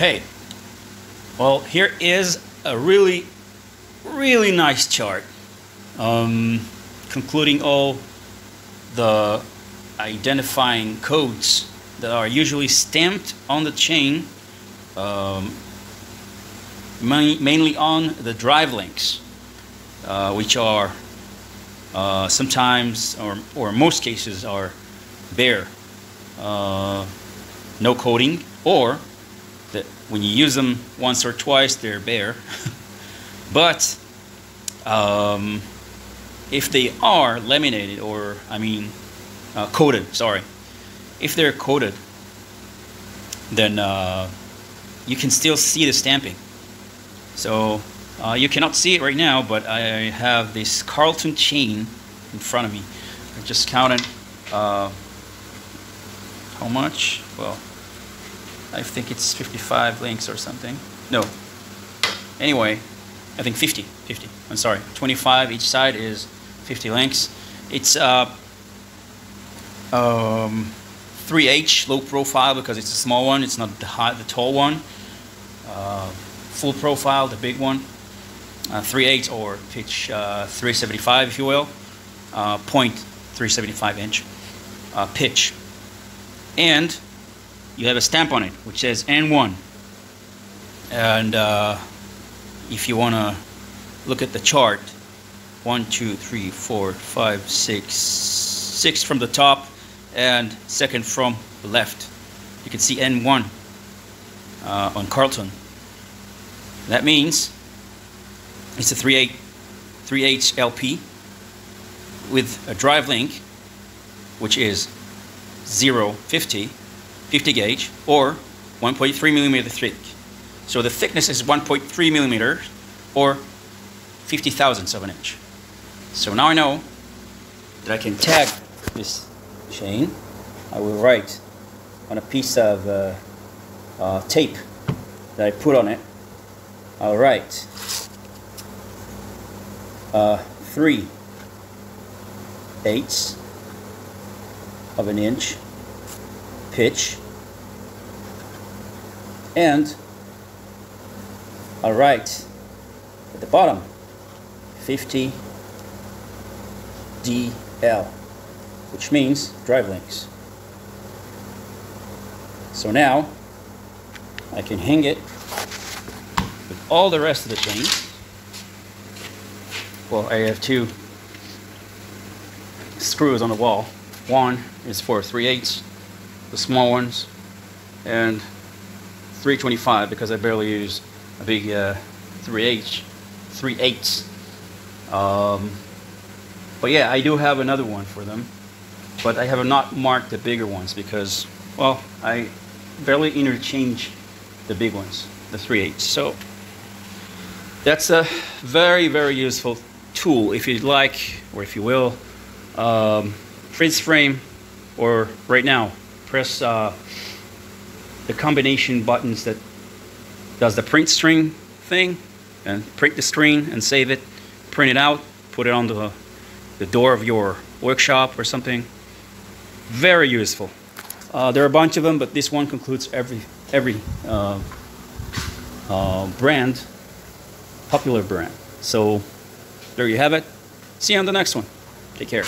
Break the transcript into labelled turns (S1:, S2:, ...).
S1: Hey, well, here is a really nice chart concluding all the identifying codes that are usually stamped on the chain, mainly on the drive links, which are sometimes or most cases are bare, no coating, or that when you use them once or twice they're bare. But if they are laminated, or coated, sorry, if they're coated, then you can still see the stamping. So you cannot see it right now, but I have this Carlton chain in front of me. I just counted how much. Well, I think it's 55 links or something. No. Anyway, I think 50. I'm sorry. 25 each side is 50 links. It's 3H low profile because it's a small one. It's not the tall one. Full profile, the big one. 3/8 or pitch 375, if you will. Point 375 inch pitch. And you have a stamp on it which says N1. And if you want to look at the chart, 1, 2, 3, 4, 5, 6 from the top and second from the left. You can see N1 on Carlton. That means it's a 3/8 LP with a drive link which is 50 gauge or 1.3 millimeter thick. So the thickness is 1.3 millimeters or 50 thousandths of an inch. So now I know that I can tag this chain. I will write on a piece of tape that I put on it. I'll write 3/8 of an inch pitch, and I'll write at the bottom 50 DL, which means drive links. So now I can hang it with all the rest of the chain. Well, I have 2 screws on the wall. One is for 3/8, the small ones, and 3/25 because I barely use a big 3/8. But yeah, I do have another one for them, but I have not marked the bigger ones because, well, I barely interchange the big ones, the 3/8. So that's a very useful tool if you'd like, or if you will, freeze frame, or right now press the combination buttons that does the print string thing and print the screen and save it, print it out, put it on the door of your workshop or something. Very useful. There are a bunch of them, but this one concludes every brand, popular brand. So there you have it. See you on the next one. Take care.